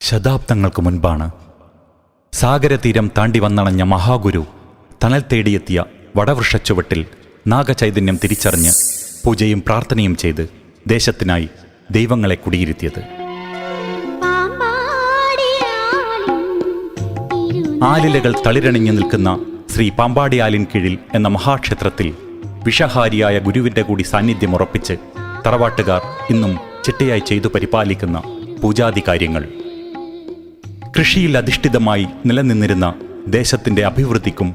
ശതാബ്ദങ്ങൾക്ക് മുൻപാണ് സാഗരതീരം താണ്ടി വന്നണഞ്ഞ മഹാഗുരു തണൽ തേടിയെത്തിയ വടവൃക്ഷച്ചുവട്ടിൽ നാഗചൈതന്യം തിരിച്ചറിഞ്ഞ് പൂജയും പ്രാർത്ഥനയും ചെയ്ത് ദേശത്തിനായി ദൈവങ്ങളെ കുടിയിരുത്തിയത്. ആലിലകൾ തളിരണിഞ്ഞു നിൽക്കുന്ന ശ്രീ പാമ്പാടിയാലിൻ കീഴിൽ എന്ന മഹാക്ഷേത്രത്തിൽ വിഷഹാരിയായ ഗുരുവിൻ്റെ കൂടി സാന്നിധ്യം ഉറപ്പിച്ച് തറവാട്ടുകാർ ഇന്നും ചിട്ടയായി ചെയ്തു പരിപാലിക്കുന്ന പൂജാതി കാര്യങ്ങൾ കൃഷിയിൽ അധിഷ്ഠിതമായി നിലനിന്നിരുന്ന ദേശത്തിൻ്റെ അഭിവൃദ്ധിക്കും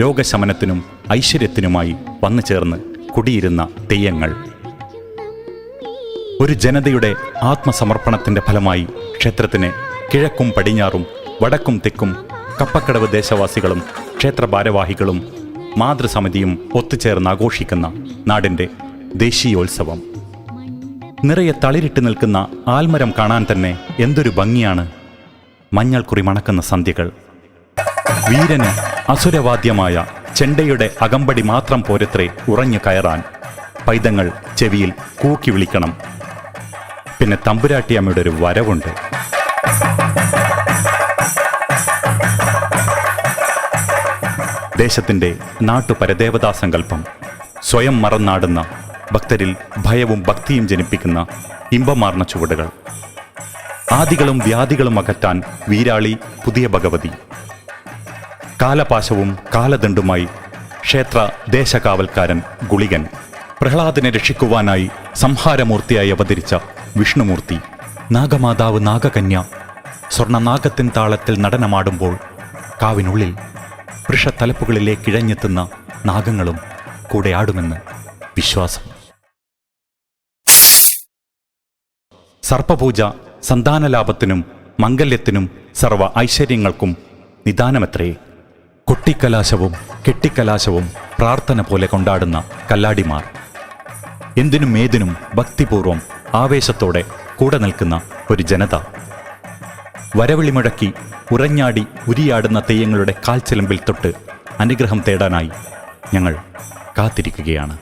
രോഗശമനത്തിനും ഐശ്വര്യത്തിനുമായി വന്നു ചേർന്ന് കുടിയിരുന്ന തെയ്യങ്ങൾ. ഒരു ജനതയുടെ ആത്മസമർപ്പണത്തിൻ്റെ ഫലമായി ക്ഷേത്രത്തിന് കിഴക്കും പടിഞ്ഞാറും വടക്കും തെക്കും കപ്പക്കടവ് ദേശവാസികളും ക്ഷേത്ര ഭാരവാഹികളും മാതൃസമിതിയും ഒത്തുചേർന്ന് ആഘോഷിക്കുന്ന നാടിൻ്റെ ദേശീയോത്സവം. നിറയെ തളിരിട്ട് നിൽക്കുന്ന ആൽമരം കാണാൻ തന്നെ എന്തൊരു ഭംഗിയാണ്. മഞ്ഞൾക്കുറി മണക്കുന്ന സന്ധ്യകൾ. വീരന് അസുരവാദ്യമായ ചെണ്ടയുടെ അകമ്പടി മാത്രം പോരത്രേ ഉറഞ്ഞു കയറാൻ. പൈതങ്ങൾ ചെവിയിൽ കൂക്കി വിളിക്കണം. പിന്നെ തമ്പുരാട്ടിയമ്മയുടെ ഒരു വരവുണ്ട്. ദേശത്തിൻ്റെ നാട്ടുപരദേവതാ സങ്കല്പം സ്വയം മറന്നാടുന്ന ഭക്തരിൽ ഭയവും ഭക്തിയും ജനിപ്പിക്കുന്ന ഇമ്പമാർന്ന ചുവടുകൾ. ആദികളും വ്യാധികളും അകറ്റാൻ വീരാളി പുതിയ ഭഗവതി. കാലപാശവും കാലദണ്ഡുമായി ക്ഷേത്ര ദേശകാവൽക്കാരൻ ഗുളികൻ. പ്രഹ്ലാദനെ രക്ഷിക്കുവാനായി സംഹാരമൂർത്തിയായി അവതരിച്ച വിഷ്ണുമൂർത്തി. നാഗമാതാവ് നാഗകന്യ സ്വർണ്ണനാഗത്തിൻ താളത്തിൽ നടനമാടുമ്പോൾ കാവിനുള്ളിൽ വൃഷത്തലപ്പുകളിലേക്ക് ഇഴഞ്ഞെത്തുന്ന നാഗങ്ങളും കൂടെ ആടുമെന്ന് വിശ്വാസം. സർപ്പപൂജ സന്താനലാഭത്തിനും മംഗല്യത്തിനും സർവ ഐശ്വര്യങ്ങൾക്കും നിദാനമത്രേ. കൊട്ടിക്കലാശവും കെട്ടിക്കലാശവും പ്രാർത്ഥന പോലെ കൊണ്ടാടുന്ന കല്ലാടിമാർ. എന്തിനും ഏതിനും ഭക്തിപൂർവം ആവേശത്തോടെ കൂടെ നിൽക്കുന്ന ഒരു ജനത. വരവിളി മുഴക്കി ഉറഞ്ഞാടി ഉരിയാടുന്ന തെയ്യങ്ങളുടെ കാൽച്ചിലമ്പിൽ തൊട്ട് അനുഗ്രഹം തേടാനായി ഞങ്ങൾ കാത്തിരിക്കുകയാണ്.